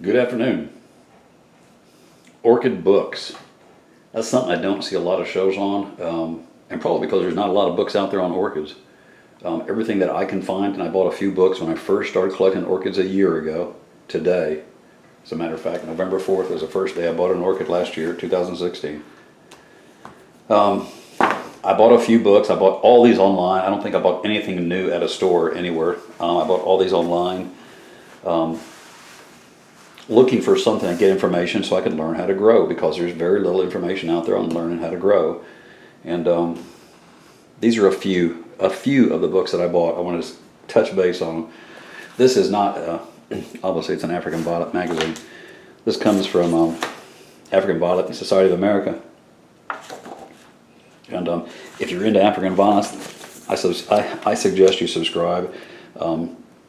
Good afternoon. Orchid Books. That's something I don't see a lot of shows on, and probably because there's not a lot of books out there on orchids. Everything that I can find, and I bought a few books when I first started collecting orchids a year ago, today. As a matter of fact, November 4th was the first day I bought an orchid last year, 2016. I bought a few books. I bought all these online. I don't think I bought anything new at a store anywhere. I bought all these online. Looking for something to get information so I could learn how to grow, because there's very little information out there on learning how to grow. And these are a few of the books that I bought. I want to touch base on them. This is not, obviously it's an African Violet magazine. This comes from African Violet Society of America. And if you're into African violets, I suggest you subscribe.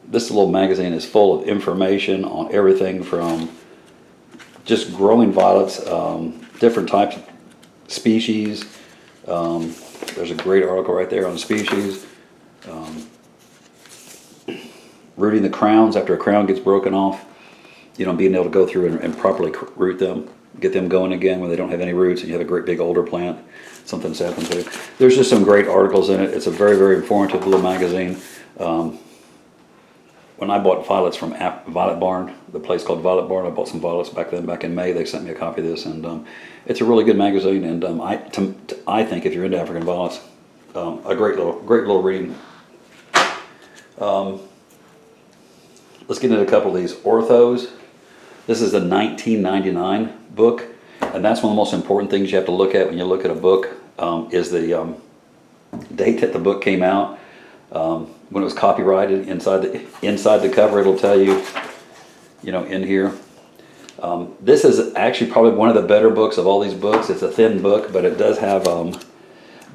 This little magazine is full of information on everything from just growing violets, different types of species. There's a great article right there on species. Rooting the crowns after a crown gets broken off. Being able to go through and properly root them, get them going again when they don't have any roots and you have a great big older plant, something's happened to. There's just some great articles in it. It's a very, very informative little magazine. When I bought violets from Violet Barn, the place called Violet Barn, I bought some violets back in May. They sent me a copy of this, and it's a really good magazine. And I think if you're into African violets, a great little reading. Let's get into a couple of these Orthos. This is a 1999 book, and that's one of the most important things you have to look at when you look at a book. Is the date that the book came out. When it was copyrighted. Inside the cover, it'll tell you, in here. This is actually probably one of the better books of all these books. It's a thin book, but it does have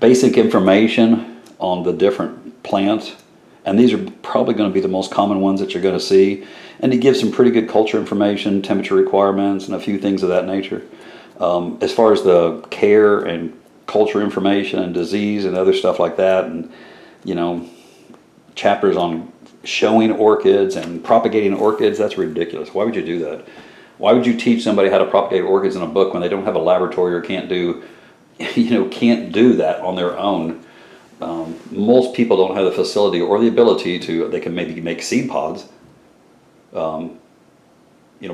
basic information on the different plants, and these are probably going to be the most common ones that you're going to see. And it gives some pretty good culture information, temperature requirements, and a few things of that nature. As far as the care and culture information and disease and other stuff like that, and chapters on showing orchids and propagating orchids, that's ridiculous. Why would you do that? Why would you teach somebody how to propagate orchids in a book when they don't have a laboratory or can't do that on their own? Most people don't have the facility or the ability to. They can maybe make seed pods, by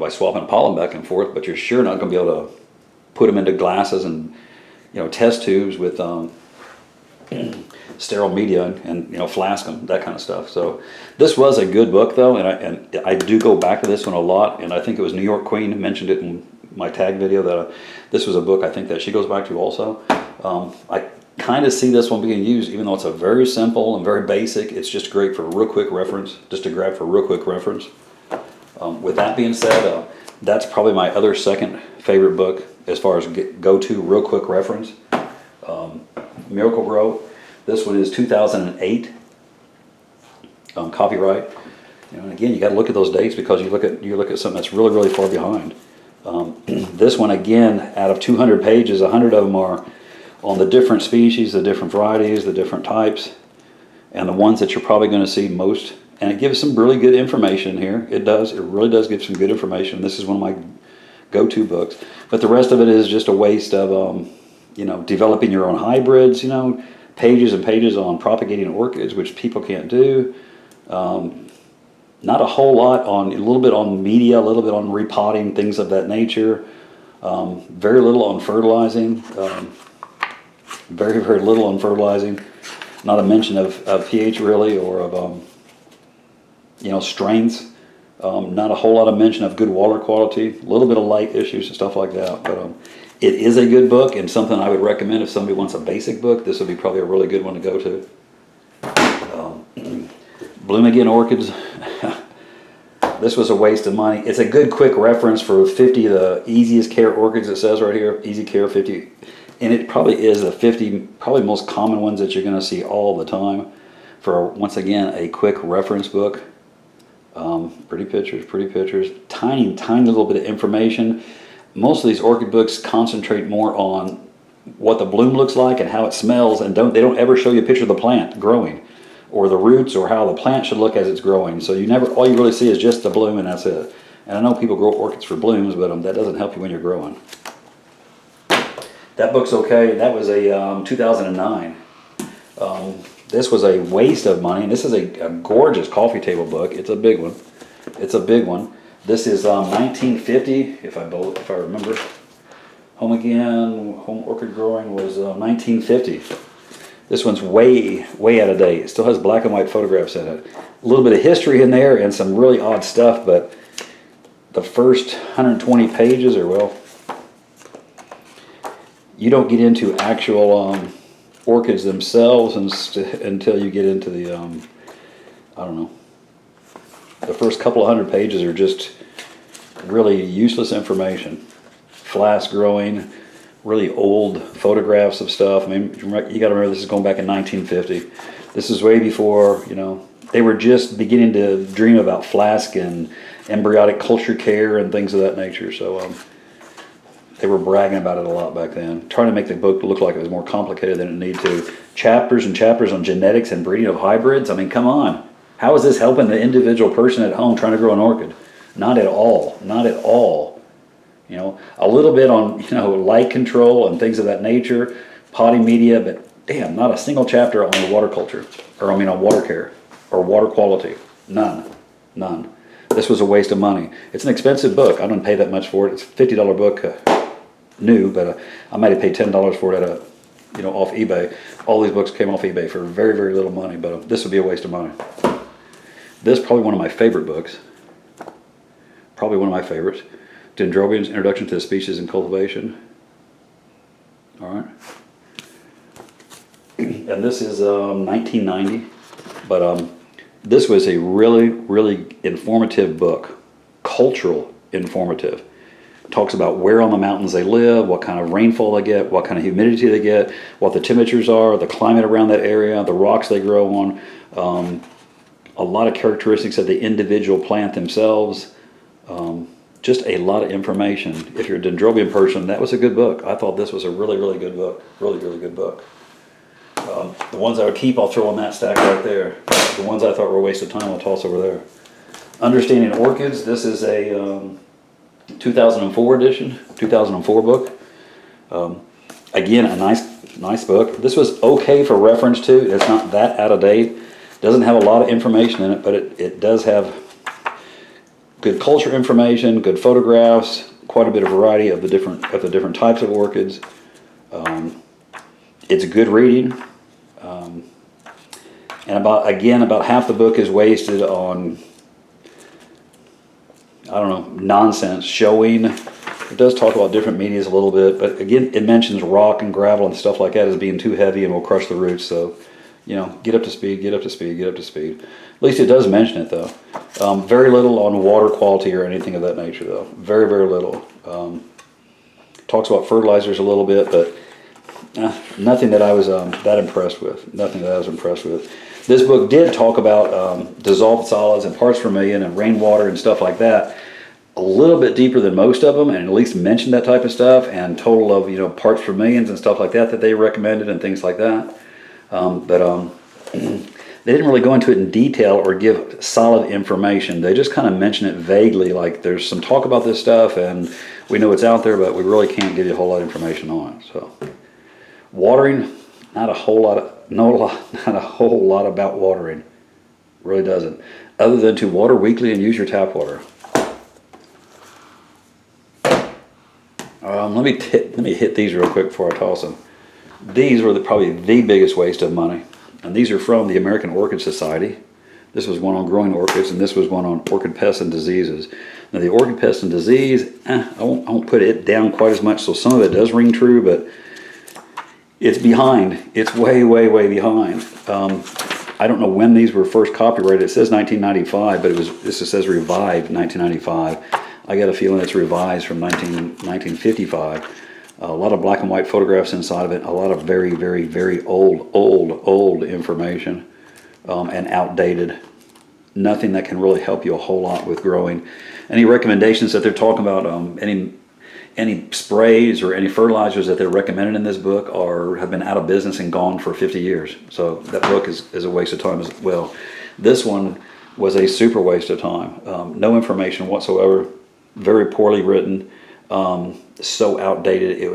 swapping pollen back and forth, but you're sure not going to be able to put them into glasses and, test tubes with sterile media and flask them, that kind of stuff. So this was a good book though, and I do go back to this one a lot, and I think it was New York Queen mentioned it in my tag video that this was a book I think that she goes back to also. I kind of see this one being used, even though it's a very simple and very basic. It's just great for a real quick reference, just to grab for a real quick reference. With that being said, that's probably my other second favorite book as far as go-to real quick reference. Miracle-Gro. This one is 2008 copyright. And again, you got to look at those dates, because you look at something that's really, really far behind. This one, again, out of 200 pages, 100 of them are on the different species, the different varieties, the different types, and the ones that you're probably going to see most. And it gives some really good information here. It does. It really does give some good information. This is one of my go-to books. But the rest of it is just a waste of, developing your own hybrids, pages and pages on propagating orchids, which people can't do. Not a whole lot on, a little bit on media, a little bit on repotting, things of that nature. Very little on fertilizing. Very, very little on fertilizing. Not a mention of pH really, or of, strengths. Not a whole lot of mention of good water quality. A little bit of light issues and stuff like that. But it is a good book, and something I would recommend if somebody wants a basic book. This would be probably a really good one to go to. Bloom Again Orchids. This was a waste of money. It's a good quick reference for 50 of the easiest care orchids. It says right here, easy care 50. And it probably is the 50 probably most common ones that you're going to see all the time. For, once again, a quick reference book. Pretty pictures. Tiny little bit of information. Most of these orchid books concentrate more on what the bloom looks like and how it smells, and they don't ever show you a picture of the plant growing. or the roots or how the plant should look as it's growing. So all you really see is just the bloom, and that's it. And I know people grow orchids for blooms, but that doesn't help you when you're growing. That book's okay. That was a 2009. This was a waste of money. And this is a gorgeous coffee table book. It's a big one. It's a big one. This is 1950, if I remember. Home Orchid Growing was 1950. This one's way out of date. It still has black and white photographs in it. A little bit of history in there and some really odd stuff, but the first 120 pages are, well, you don't get into actual orchids themselves until you get into the, I don't know. The first couple of 100 pages are just really useless information. Flask growing, really old photographs of stuff. I mean, you got to remember this is going back in 1950. This is way before, they were just beginning to dream about flask and embryonic culture care and things of that nature. So they were bragging about it a lot back then, trying to make the book look like it was more complicated than it needed to. Chapters and chapters on genetics and breeding of hybrids. I mean, come on. How is this helping the individual person at home trying to grow an orchid? Not at all. Not at all. A little bit on, light control and things of that nature, potting media, but damn, not a single chapter on water culture, on water care or water quality. None. This was a waste of money. It's an expensive book. I don't pay that much for it. It's a $50 book, new, but I might have paid $10 for it at off eBay. All these books came off eBay for very, very little money, but this would be a waste of money. This is probably one of my favorite books. Probably one of my favorites. Dendrobium's Introduction to the Species and Cultivation. All right. And this is 1990, but this was a really, really informative book, cultural informative. Talks about where on the mountains they live, what kind of rainfall they get, what kind of humidity they get, what the temperatures are, the climate around that area, the rocks they grow on, a lot of characteristics of the individual plant themselves. Just a lot of information. If you're a Dendrobium person, that was a good book. I thought this was a really, really good book. Really, really good book. The ones I would keep, I'll throw on that stack right there. The ones I thought were a waste of time, I'll toss over there. Understanding Orchids, this is a 2004 edition, 2004 book. Again, a nice book. This was okay for reference to. It's not that out of date. Doesn't have a lot of information in it, but it does have good culture information, good photographs, quite a bit of variety of the different types of orchids. It's good reading. And about half the book is wasted on, I don't know, nonsense, showing. It does talk about different medias a little bit, but again, it mentions rock and gravel and stuff like that as being too heavy and will crush the roots. So, get up to speed, get up to speed, get up to speed. At least it does mention it, though. Very little on water quality or anything of that nature, though. Very, very little. Talks about fertilizers a little bit, but nothing that I was that impressed with. Nothing that I was impressed with. This book did talk about dissolved solids and parts per million and rainwater and stuff like that. A little bit deeper than most of them, and at least mentioned that type of stuff and total of parts per millions and stuff like that they recommended and things like that. They didn't really go into it in detail or give solid information. They just kind of mention it vaguely, like there's some talk about this stuff and we know it's out there, but we really can't give you a whole lot of information on it. So, watering, not a whole lot about watering. Really doesn't. Other than to water weekly and use your tap water. Let me hit these real quick before I toss them. These were probably the biggest waste of money. And these are from the American Orchid Society. This was one on growing orchids, and this was one on orchid pests and diseases. Now the orchid pest and disease, I won't put it down quite as much, so some of it does ring true, but it's behind. It's way, way, way behind. I don't know when these were first copyrighted. It says 1995, but this says revived 1995. I got a feeling it's revised from 1955. A lot of black and white photographs inside of it. A lot of very, very, very old information and outdated. Nothing that can really help you a whole lot with growing. Any recommendations that they're talking about, any sprays or any fertilizers that they're recommended in this book have been out of business and gone for 50 years. So that book is a waste of time as well. This one, was a super waste of time. No information whatsoever, very poorly written, so outdated. It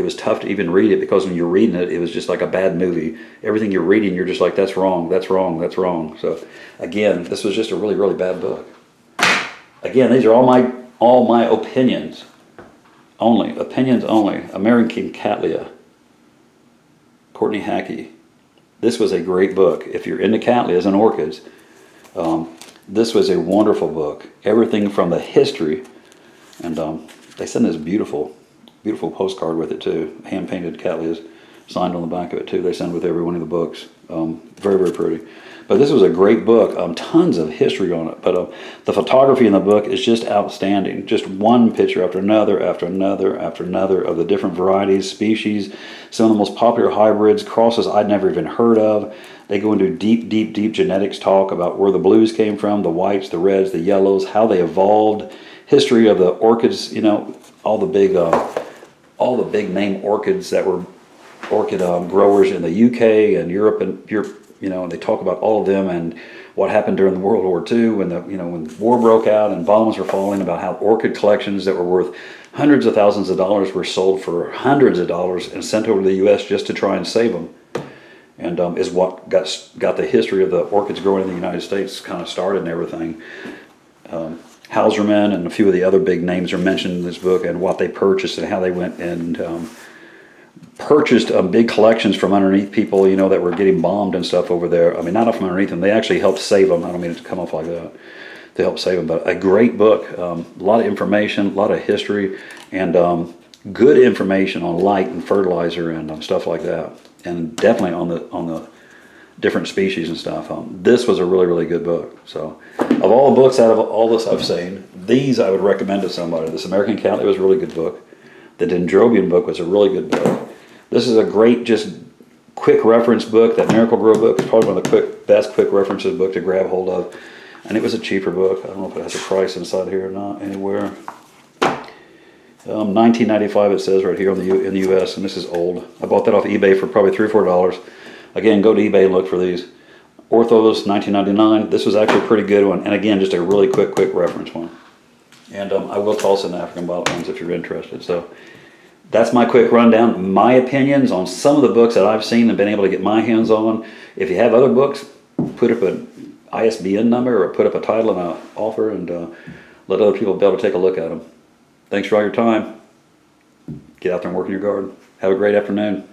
was tough to even read it, because when you're reading it, it was just like a bad movie. Everything you're reading, you're just like, that's wrong, that's wrong, that's wrong. So again, this was just a really, really bad book. Again, these are all my opinions only. Opinions only. American Cattleya, Courtney Hackey. This was a great book. If you're into Cattleyas and orchids, this was a wonderful book. Everything from the history, and they sent this beautiful postcard with it too. Hand-painted Cattleyas, signed on the back of it too. They send with every one of the books. Very, very pretty. But this was a great book. Tons of history on it. But the photography in the book is just outstanding. Just one picture after another, after another, after another of the different varieties, species, some of the most popular hybrids, crosses I'd never even heard of. They go into deep, deep, deep genetics talk about where the blues came from, the whites, the reds, the yellows, how they evolved, history of the orchids, all the big name orchids that were orchid growers in the UK and Europe, and they talk about all of them and what happened during the World War II when when war broke out and bombs were falling, about how orchid collections that were worth hundreds of thousands of dollars were sold for hundreds of dollars and sent over to the U.S. just to try and save them. And is what got the history of the orchids growing in the United States kind of started and everything. Hauserman and a few of the other big names are mentioned in this book, and what they purchased and how they went and purchased big collections from underneath people, that were getting bombed and stuff over there. I mean, not from underneath them. They actually helped save them. I don't mean it to come off like that. They helped save them. But a great book. A lot of information, a lot of history, and good information on light and fertilizer and stuff like that. And definitely on the different species and stuff. This was a really, really good book. So, of all the books out of all this I've seen, these I would recommend to somebody. This American Cattleya was a really good book. The Dendrobium book was a really good book. This is a great, just quick reference book. That Miracle-Gro book is probably one of the best quick references book to grab hold of. And it was a cheaper book. I don't know if it has a price inside here or not anywhere. $19.95 it says right here in the U.S. and this is old. I bought that off eBay for probably $3 or $4. Again, go to eBay and look for these. Orthos, $19.99. This was actually a pretty good one, and again, just a really quick reference one. And I will toss in the African bottle ones if you're interested. So that's my quick rundown. My opinions on some of the books that I've seen and been able to get my hands on. If you have other books, put up an ISBN number or put up a title and an offer, and let other people be able to take a look at them. Thanks for all your time. Get out there and work in your garden. Have a great afternoon.